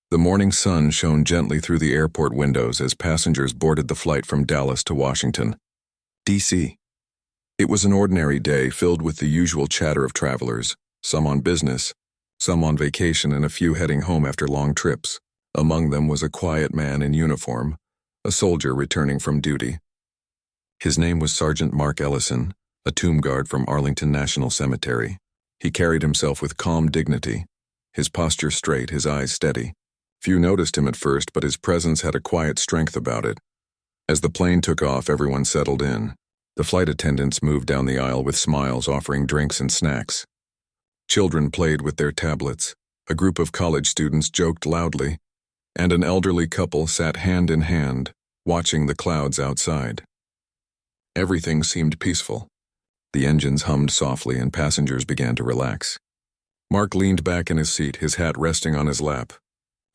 The morning sun shone gently through the airport windows as passengers boarded the flight from Dallas to Washington, D.C. It was an ordinary day filled with the usual chatter of travelers, some on business, some on vacation, and a few heading home after long trips. Among them was a quiet man in uniform, a soldier returning from duty. His name was Sergeant Mark Ellison, a tomb guard from Arlington National Cemetery. He carried himself with calm dignity, his posture straight, his eyes steady. Few noticed him at first, but his presence had a quiet strength about it. As the plane took off, everyone settled in. The flight attendants moved down the aisle with smiles, offering drinks and snacks. Children played with their tablets, a group of college students joked loudly, and an elderly couple sat hand in hand, watching the clouds outside. Everything seemed peaceful. The engines hummed softly and passengers began to relax. Mark leaned back in his seat, his hat resting on his lap.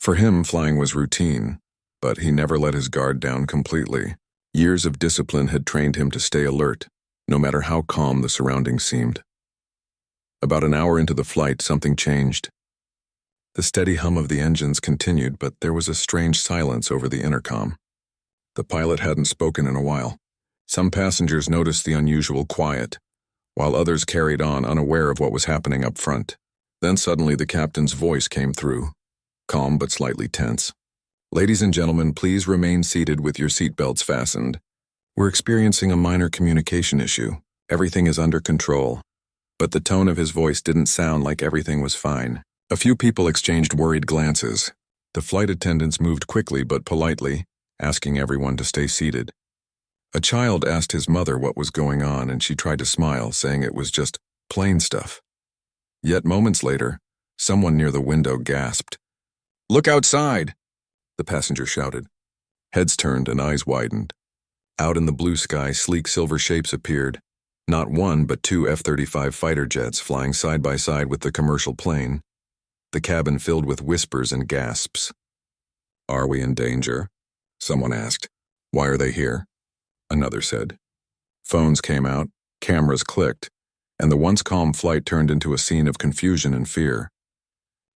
For him, flying was routine, but he never let his guard down completely. Years of discipline had trained him to stay alert, no matter how calm the surroundings seemed. About an hour into the flight, something changed. The steady hum of the engines continued, but there was a strange silence over the intercom. The pilot hadn't spoken in a while. Some passengers noticed the unusual quiet, while others carried on, unaware of what was happening up front. Then suddenly the captain's voice came through, calm but slightly tense. "Ladies and gentlemen, please remain seated with your seatbelts fastened. We're experiencing a minor communication issue. Everything is under control." But the tone of his voice didn't sound like everything was fine. A few people exchanged worried glances. The flight attendants moved quickly but politely, asking everyone to stay seated. A child asked his mother what was going on, and she tried to smile, saying it was just plane stuff. Yet moments later, someone near the window gasped, "Look outside!" The passenger shouted. Heads turned and eyes widened. Out in the blue sky, sleek silver shapes appeared. Not one, but two F-35 fighter jets flying side by side with the commercial plane. The cabin filled with whispers and gasps. "Are we in danger?" someone asked. "Why are they here?" another said. Phones came out, cameras clicked, and the once calm flight turned into a scene of confusion and fear.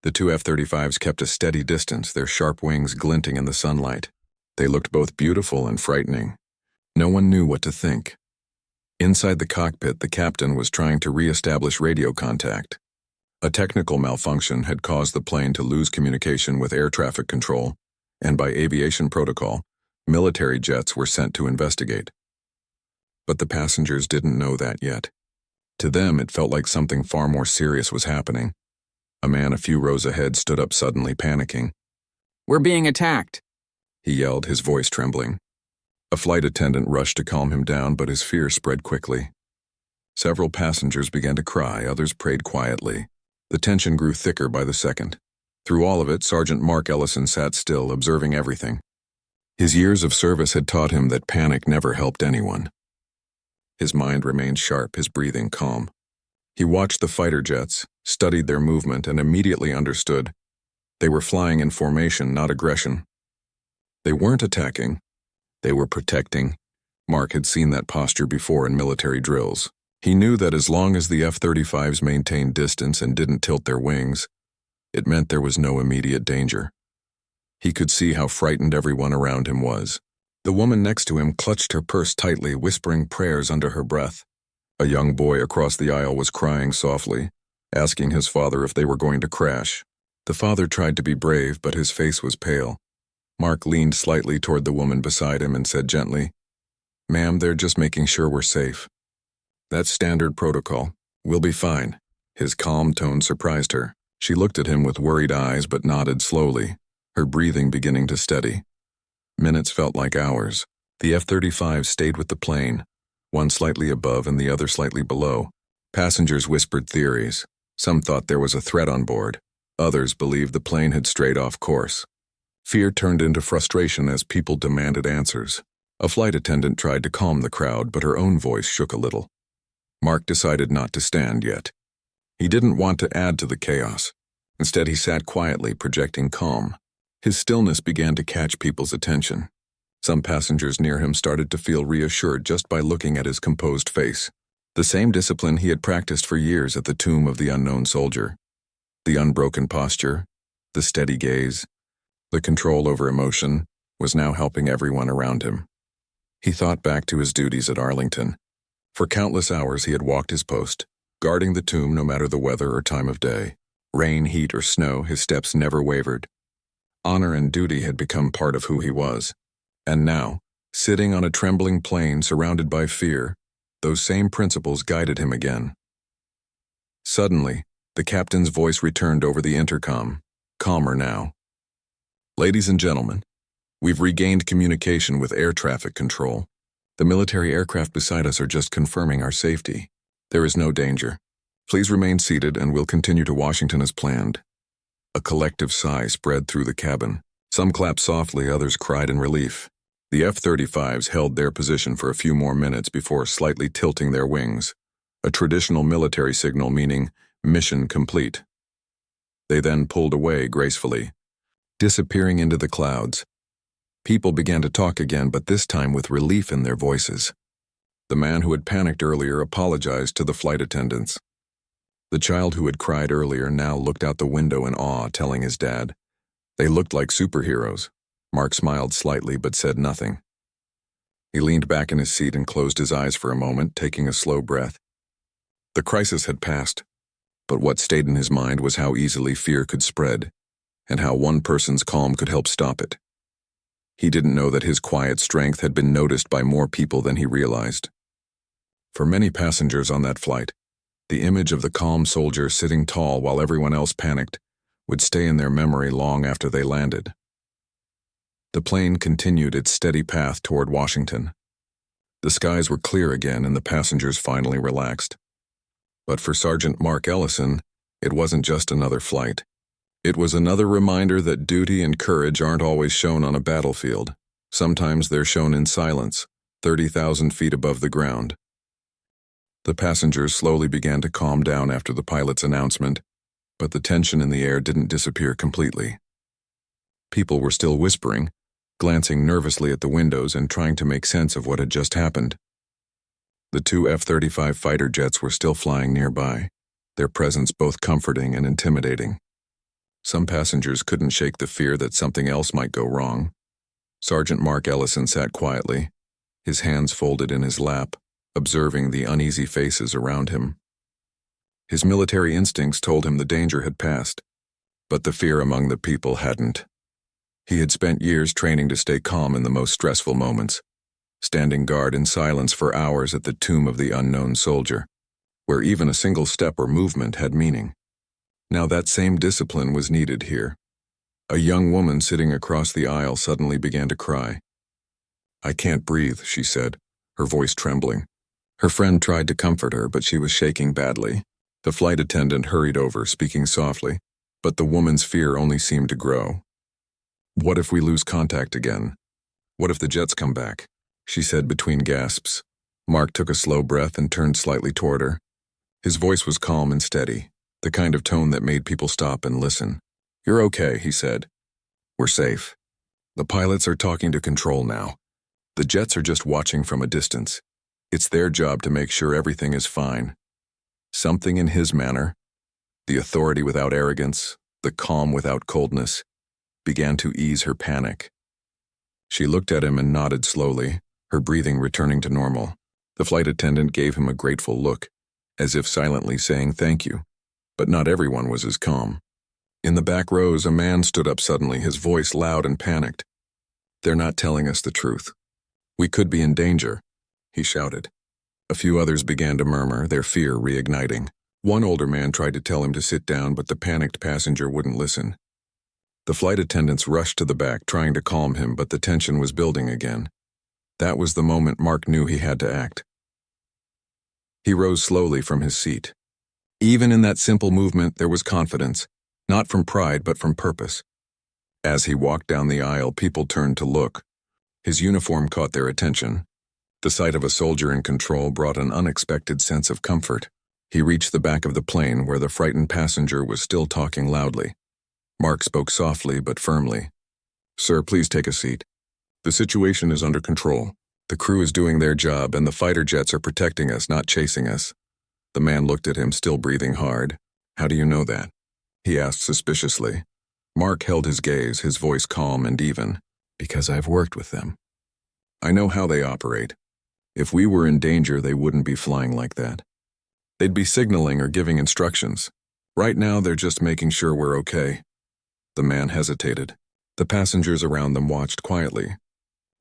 The two F-35s kept a steady distance, their sharp wings glinting in the sunlight. They looked both beautiful and frightening. No one knew what to think. Inside the cockpit, the captain was trying to re-establish radio contact. A technical malfunction had caused the plane to lose communication with air traffic control, and by aviation protocol, military jets were sent to investigate. But the passengers didn't know that yet. To them, it felt like something far more serious was happening. A man a few rows ahead stood up suddenly, panicking. "We're being attacked," he yelled, his voice trembling. A flight attendant rushed to calm him down, but his fear spread quickly. Several passengers began to cry, others prayed quietly. The tension grew thicker by the second. Through all of it, Sergeant Mark Ellison sat still, observing everything. His years of service had taught him that panic never helped anyone. His mind remained sharp, his breathing calm. He watched the fighter jets, studied their movement, and immediately understood. They were flying in formation, not aggression. They weren't attacking. They were protecting. Mark had seen that posture before in military drills. He knew that as long as the F-35s maintained distance and didn't tilt their wings, it meant there was no immediate danger. He could see how frightened everyone around him was. The woman next to him clutched her purse tightly, whispering prayers under her breath. A young boy across the aisle was crying softly, asking his father if they were going to crash. The father tried to be brave, but his face was pale. Mark leaned slightly toward the woman beside him and said gently, "Ma'am, they're just making sure we're safe. That's standard protocol. We'll be fine." His calm tone surprised her. She looked at him with worried eyes but nodded slowly, her breathing beginning to steady. Minutes felt like hours. The F-35 stayed with the plane, one slightly above and the other slightly below. Passengers whispered theories. Some thought there was a threat on board. Others believed the plane had strayed off course. Fear turned into frustration as people demanded answers. A flight attendant tried to calm the crowd, but her own voice shook a little. Mark decided not to stand yet. He didn't want to add to the chaos. Instead, he sat quietly, projecting calm. His stillness began to catch people's attention. Some passengers near him started to feel reassured just by looking at his composed face. The same discipline he had practiced for years at the tomb of the unknown soldier. The unbroken posture, the steady gaze, The control over emotion was now helping everyone around him. He thought back to his duties at Arlington. For countless hours he had walked his post, guarding the tomb no matter the weather or time of day. Rain, heat, or snow, his steps never wavered. Honor and duty had become part of who he was. And now, sitting on a trembling plain surrounded by fear, those same principles guided him again. Suddenly, the captain's voice returned over the intercom, calmer now. "Ladies and gentlemen, we've regained communication with air traffic control. The military aircraft beside us are just confirming our safety. There is no danger. Please remain seated and we'll continue to Washington as planned." A collective sigh spread through the cabin. Some clapped softly, others cried in relief. The F-35s held their position for a few more minutes before slightly tilting their wings, a traditional military signal meaning mission complete. They then pulled away gracefully, disappearing into the clouds. People began to talk again, but this time with relief in their voices. The man who had panicked earlier apologized to the flight attendants. The child who had cried earlier now looked out the window in awe, telling his dad, "They looked like superheroes." Mark smiled slightly but said nothing. He leaned back in his seat and closed his eyes for a moment, taking a slow breath. The crisis had passed, but what stayed in his mind was how easily fear could spread, and how one person's calm could help stop it. He didn't know that his quiet strength had been noticed by more people than he realized. For many passengers on that flight, the image of the calm soldier sitting tall while everyone else panicked would stay in their memory long after they landed. The plane continued its steady path toward Washington. The skies were clear again and the passengers finally relaxed. But for Sergeant Mark Ellison, it wasn't just another flight. It was another reminder that duty and courage aren't always shown on a battlefield. Sometimes they're shown in silence, 30,000 feet above the ground. The passengers slowly began to calm down after the pilot's announcement, but the tension in the air didn't disappear completely. People were still whispering, glancing nervously at the windows and trying to make sense of what had just happened. The two F-35 fighter jets were still flying nearby, their presence both comforting and intimidating. Some passengers couldn't shake the fear that something else might go wrong. Sergeant Mark Ellison sat quietly, his hands folded in his lap, observing the uneasy faces around him. His military instincts told him the danger had passed, but the fear among the people hadn't. He had spent years training to stay calm in the most stressful moments, standing guard in silence for hours at the tomb of the unknown soldier, where even a single step or movement had meaning. Now that same discipline was needed here. A young woman sitting across the aisle suddenly began to cry. "I can't breathe," she said, her voice trembling. Her friend tried to comfort her, but she was shaking badly. The flight attendant hurried over, speaking softly, but the woman's fear only seemed to grow. "What if we lose contact again? What if the jets come back?" she said between gasps. Mark took a slow breath and turned slightly toward her. His voice was calm and steady, the kind of tone that made people stop and listen. "You're okay," he said. "We're safe. The pilots are talking to control now. The jets are just watching from a distance. It's their job to make sure everything is fine." Something in his manner, the authority without arrogance, the calm without coldness, began to ease her panic. She looked at him and nodded slowly, her breathing returning to normal. The flight attendant gave him a grateful look, as if silently saying thank you. But not everyone was as calm. In the back rows, a man stood up suddenly, his voice loud and panicked. "They're not telling us the truth. We could be in danger," he shouted. A few others began to murmur, their fear reigniting. One older man tried to tell him to sit down, but the panicked passenger wouldn't listen. The flight attendants rushed to the back, trying to calm him, but the tension was building again. That was the moment Mark knew he had to act. He rose slowly from his seat. Even in that simple movement, there was confidence, not from pride but from purpose. As he walked down the aisle, people turned to look. His uniform caught their attention. The sight of a soldier in control brought an unexpected sense of comfort. He reached the back of the plane where the frightened passenger was still talking loudly. Mark spoke softly but firmly. "Sir, please take a seat. The situation is under control. The crew is doing their job and the fighter jets are protecting us, not chasing us." The man looked at him, still breathing hard. "How do you know that?" he asked suspiciously. Mark held his gaze, his voice calm and even. Because I've worked with them. I know how they operate. If we were in danger, they wouldn't be flying like that. They'd be signaling or giving instructions. Right now, they're just making sure we're okay. The man hesitated. The passengers around them watched quietly.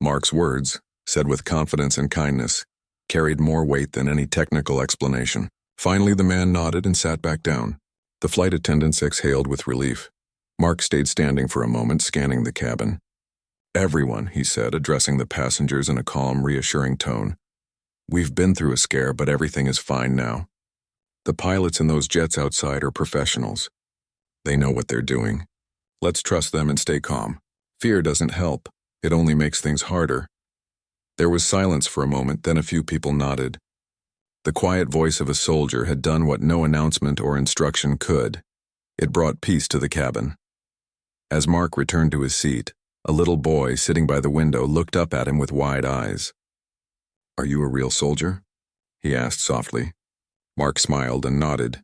Mark's words, said with confidence and kindness, carried more weight than any technical explanation. Finally, the man nodded and sat back down. The flight attendants exhaled with relief. Mark stayed standing for a moment, scanning the cabin. Everyone, he said, addressing the passengers in a calm, reassuring tone. We've been through a scare, but everything is fine now. The pilots in those jets outside are professionals. They know what they're doing. Let's trust them and stay calm. Fear doesn't help. It only makes things harder. There was silence for a moment, then a few people nodded. The quiet voice of a soldier had done what no announcement or instruction could. It brought peace to the cabin. As Mark returned to his seat, a little boy sitting by the window looked up at him with wide eyes. Are you a real soldier? He asked softly. Mark smiled and nodded.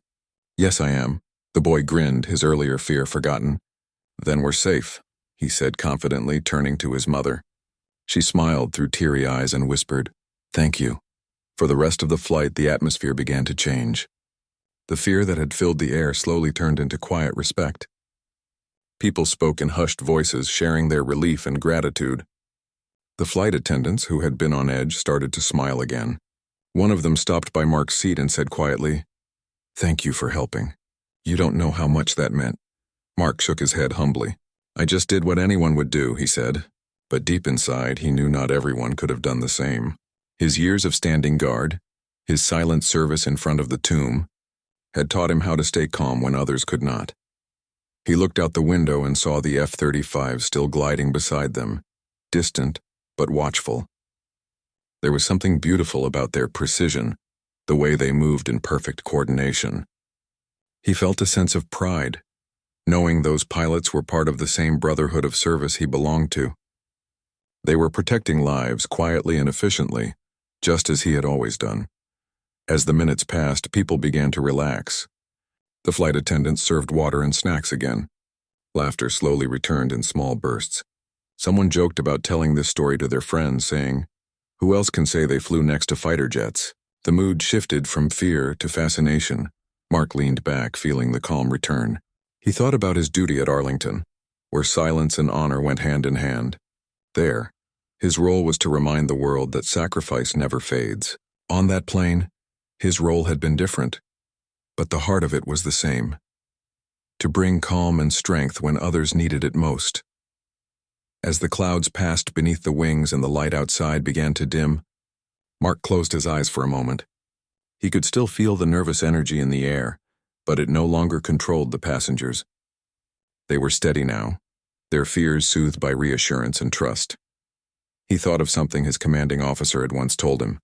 Yes, I am. The boy grinned, his earlier fear forgotten. Then we're safe, he said confidently, turning to his mother. She smiled through teary eyes and whispered, Thank you. For the rest of the flight, the atmosphere began to change. The fear that had filled the air slowly turned into quiet respect. People spoke in hushed voices, sharing their relief and gratitude. The flight attendants, who had been on edge, started to smile again. One of them stopped by Mark's seat and said quietly, Thank you for helping. You don't know how much that meant. Mark shook his head humbly. I just did what anyone would do, he said. But deep inside, he knew not everyone could have done the same. His years of standing guard, his silent service in front of the tomb, had taught him how to stay calm when others could not. He looked out the window and saw the F-35s still gliding beside them, distant but watchful. There was something beautiful about their precision, the way they moved in perfect coordination. He felt a sense of pride, knowing those pilots were part of the same brotherhood of service he belonged to. They were protecting lives quietly and efficiently, just as he had always done. As the minutes passed, people began to relax. The flight attendants served water and snacks again. Laughter slowly returned in small bursts. Someone joked about telling this story to their friends, saying, Who else can say they flew next to fighter jets? The mood shifted from fear to fascination. Mark leaned back, feeling the calm return. He thought about his duty at Arlington, where silence and honor went hand in hand. There, his role was to remind the world that sacrifice never fades. On that plane, his role had been different, but the heart of it was the same. To bring calm and strength when others needed it most. As the clouds passed beneath the wings and the light outside began to dim, Mark closed his eyes for a moment. He could still feel the nervous energy in the air, but it no longer controlled the passengers. They were steady now, their fears soothed by reassurance and trust. He thought of something his commanding officer had once told him.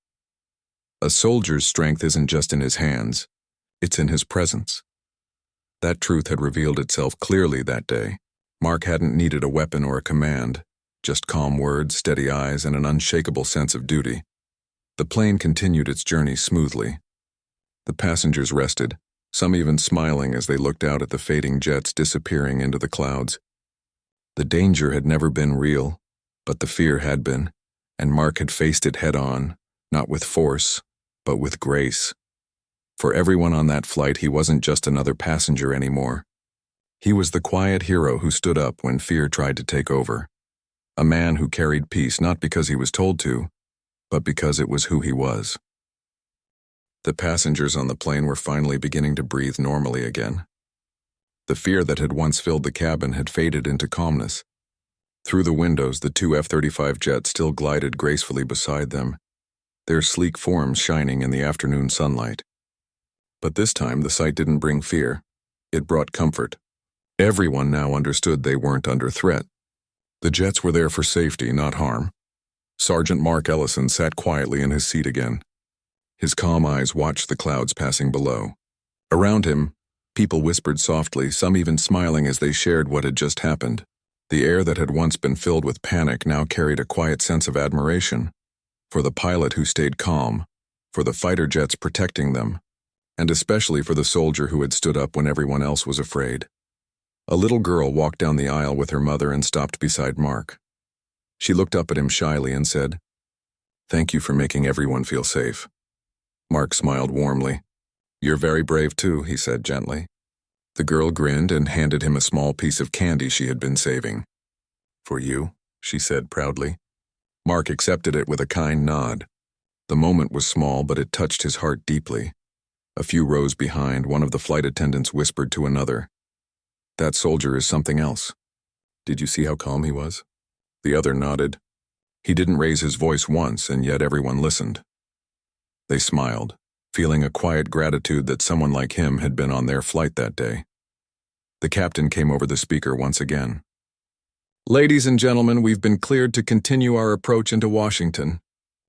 A soldier's strength isn't just in his hands, it's in his presence. That truth had revealed itself clearly that day. Mark hadn't needed a weapon or a command, just calm words, steady eyes, and an unshakable sense of duty. The plane continued its journey smoothly. The passengers rested, some even smiling as they looked out at the fading jets disappearing into the clouds. The danger had never been real, but the fear had been, and Mark had faced it head-on, not with force, but with grace. For everyone on that flight, he wasn't just another passenger anymore. He was the quiet hero who stood up when fear tried to take over. A man who carried peace not because he was told to, but because it was who he was. The passengers on the plane were finally beginning to breathe normally again. The fear that had once filled the cabin had faded into calmness. Through the windows, the two F-35 jets still glided gracefully beside them, their sleek forms shining in the afternoon sunlight. But this time, the sight didn't bring fear. It brought comfort. Everyone now understood they weren't under threat. The jets were there for safety, not harm. Sergeant Mark Ellison sat quietly in his seat again. His calm eyes watched the clouds passing below. Around him, people whispered softly, some even smiling as they shared what had just happened. The air that had once been filled with panic now carried a quiet sense of admiration. For the pilot who stayed calm, for the fighter jets protecting them, and especially for the soldier who had stood up when everyone else was afraid. A little girl walked down the aisle with her mother and stopped beside Mark. She looked up at him shyly and said, "Thank you for making everyone feel safe." Mark smiled warmly. "You're very brave too," he said gently. The girl grinned and handed him a small piece of candy she had been saving. "For you," she said proudly. Mark accepted it with a kind nod. The moment was small, but it touched his heart deeply. A few rows behind, one of the flight attendants whispered to another, "That soldier is something else. Did you see how calm he was?" The other nodded. He didn't raise his voice once, and yet everyone listened. They smiled, feeling a quiet gratitude that someone like him had been on their flight that day. The captain came over the speaker once again. "Ladies and gentlemen, we've been cleared to continue our approach into Washington.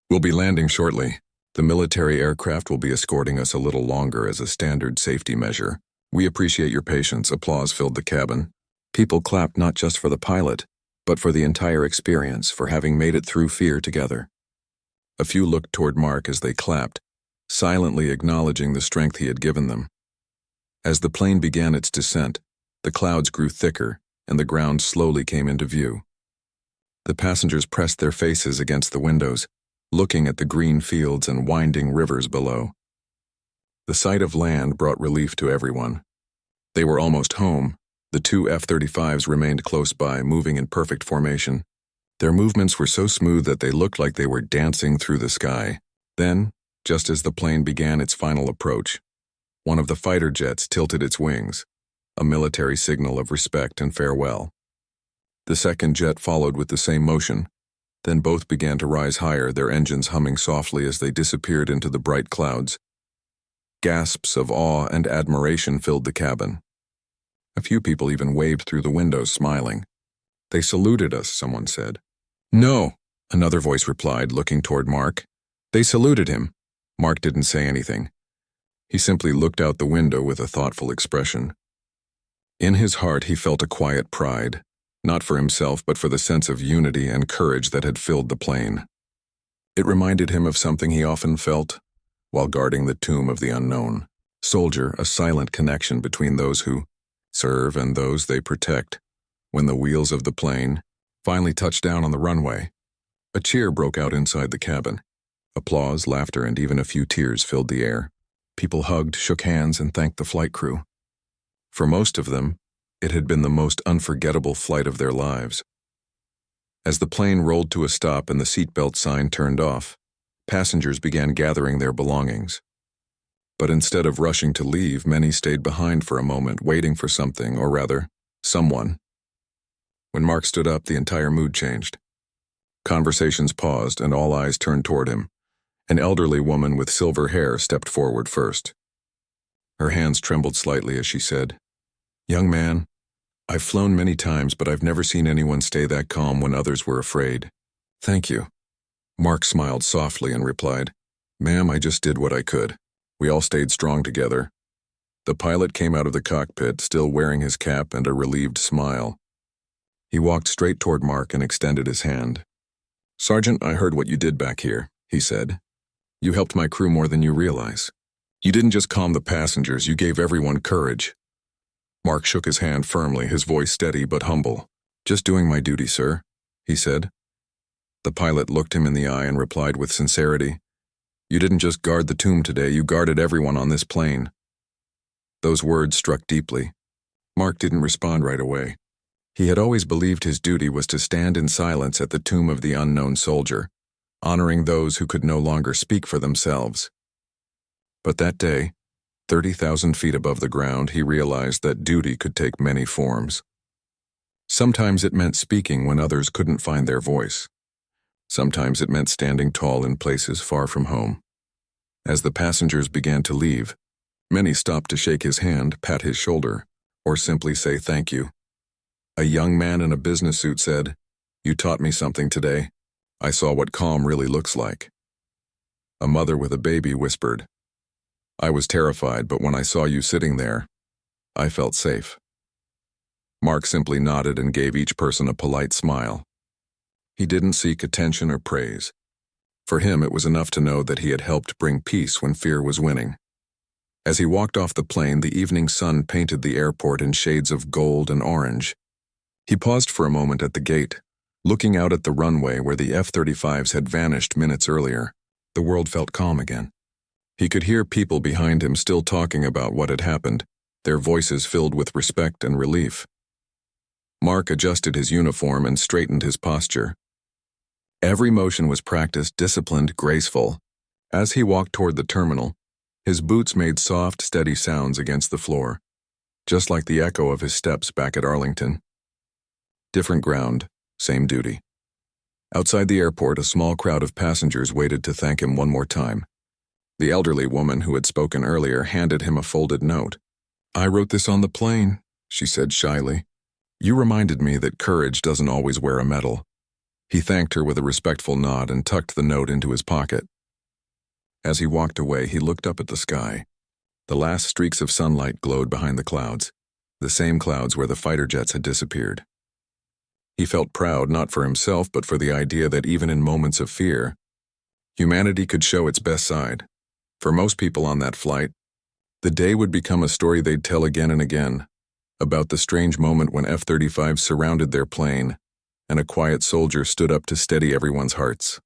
We'll be landing shortly. The military aircraft will be escorting us a little longer as a standard safety measure. We appreciate your patience." Applause filled the cabin. People clapped not just for the pilot, but for the entire experience, for having made it through fear together. A few looked toward Mark as they clapped, silently acknowledging the strength he had given them. As the plane began its descent, the clouds grew thicker, and the ground slowly came into view. The passengers pressed their faces against the windows, looking at the green fields and winding rivers below. The sight of land brought relief to everyone. They were almost home. The two F-35s remained close by, moving in perfect formation. Their movements were so smooth that they looked like they were dancing through the sky. Then, just as the plane began its final approach, one of the fighter jets tilted its wings, a military signal of respect and farewell. The second jet followed with the same motion. Then both began to rise higher, their engines humming softly as they disappeared into the bright clouds. Gasps of awe and admiration filled the cabin. A few people even waved through the windows, smiling. "They saluted us," someone said. "No," another voice replied, looking toward Mark. "They saluted him." Mark didn't say anything. He simply looked out the window with a thoughtful expression. In his heart, he felt a quiet pride, not for himself but for the sense of unity and courage that had filled the plane. It reminded him of something he often felt while guarding the tomb of the unknown. Soldier, a silent connection between those who serve and those they protect. When the wheels of the plane finally touched down on the runway, a cheer broke out inside the cabin. Applause, laughter, and even a few tears filled the air. People hugged, shook hands, and thanked the flight crew. For most of them, it had been the most unforgettable flight of their lives. As the plane rolled to a stop and the seatbelt sign turned off, passengers began gathering their belongings. But instead of rushing to leave, many stayed behind for a moment, waiting for something, or rather, someone. When Mark stood up, the entire mood changed. Conversations paused, and all eyes turned toward him. An elderly woman with silver hair stepped forward first. Her hands trembled slightly as she said, "Young man, I've flown many times, but I've never seen anyone stay that calm when others were afraid. Thank you." Mark smiled softly and replied, "Ma'am, I just did what I could. We all stayed strong together." The pilot came out of the cockpit, still wearing his cap and a relieved smile. He walked straight toward Mark and extended his hand. "Sergeant, I heard what you did back here," he said. "You helped my crew more than you realize. You didn't just calm the passengers, you gave everyone courage." Mark shook his hand firmly, his voice steady but humble. "Just doing my duty, sir," he said. The pilot looked him in the eye and replied with sincerity, "You didn't just guard the tomb today, you guarded everyone on this plane." Those words struck deeply. Mark didn't respond right away. He had always believed his duty was to stand in silence at the tomb of the unknown soldier, honoring those who could no longer speak for themselves. But that day, 30,000 feet above the ground, he realized that duty could take many forms. Sometimes it meant speaking when others couldn't find their voice. Sometimes it meant standing tall in places far from home. As the passengers began to leave, many stopped to shake his hand, pat his shoulder, or simply say thank you. A young man in a business suit said, "You taught me something today. I saw what calm really looks like." A mother with a baby whispered, "I was terrified, but when I saw you sitting there, I felt safe." Mark simply nodded and gave each person a polite smile. He didn't seek attention or praise. For him, it was enough to know that he had helped bring peace when fear was winning. As he walked off the plane, the evening sun painted the airport in shades of gold and orange. He paused for a moment at the gate, looking out at the runway where the F-35s had vanished minutes earlier. The world felt calm again. He could hear people behind him still talking about what had happened, their voices filled with respect and relief. Mark adjusted his uniform and straightened his posture. Every motion was practiced, disciplined, graceful. As he walked toward the terminal, his boots made soft, steady sounds against the floor, just like the echo of his steps back at Arlington. Different ground, same duty. Outside the airport, a small crowd of passengers waited to thank him one more time. The elderly woman who had spoken earlier handed him a folded note. "I wrote this on the plane," she said shyly. "You reminded me that courage doesn't always wear a medal." He thanked her with a respectful nod and tucked the note into his pocket. As he walked away, he looked up at the sky. The last streaks of sunlight glowed behind the clouds, the same clouds where the fighter jets had disappeared. He felt proud not for himself but for the idea that even in moments of fear, humanity could show its best side. For most people on that flight, the day would become a story they'd tell again and again, about the strange moment when F-35s surrounded their plane and a quiet soldier stood up to steady everyone's hearts.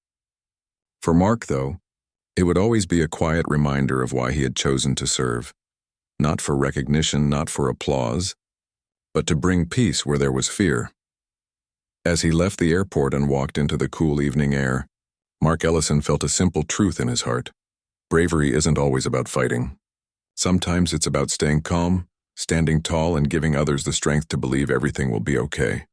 For Mark, though, it would always be a quiet reminder of why he had chosen to serve. Not for recognition, not for applause, but to bring peace where there was fear. As he left the airport and walked into the cool evening air, Mark Ellison felt a simple truth in his heart. Bravery isn't always about fighting. Sometimes it's about staying calm, standing tall, and giving others the strength to believe everything will be okay.